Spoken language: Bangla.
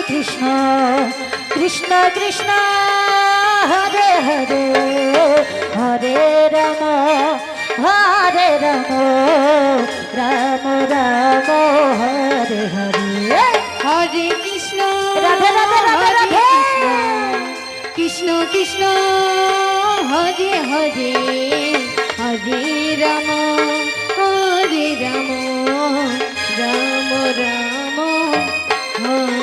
কৃষ্ণ কৃষ্ণ কৃষ্ণ হরে হরে হরে রাম হরে রাম রাম রাম হরে হরে হরে কৃষ্ণ রাধে রাধে রাধে রাধে কৃষ্ণ কৃষ্ণ হরে হরে হরে রাম রাম রাম হরে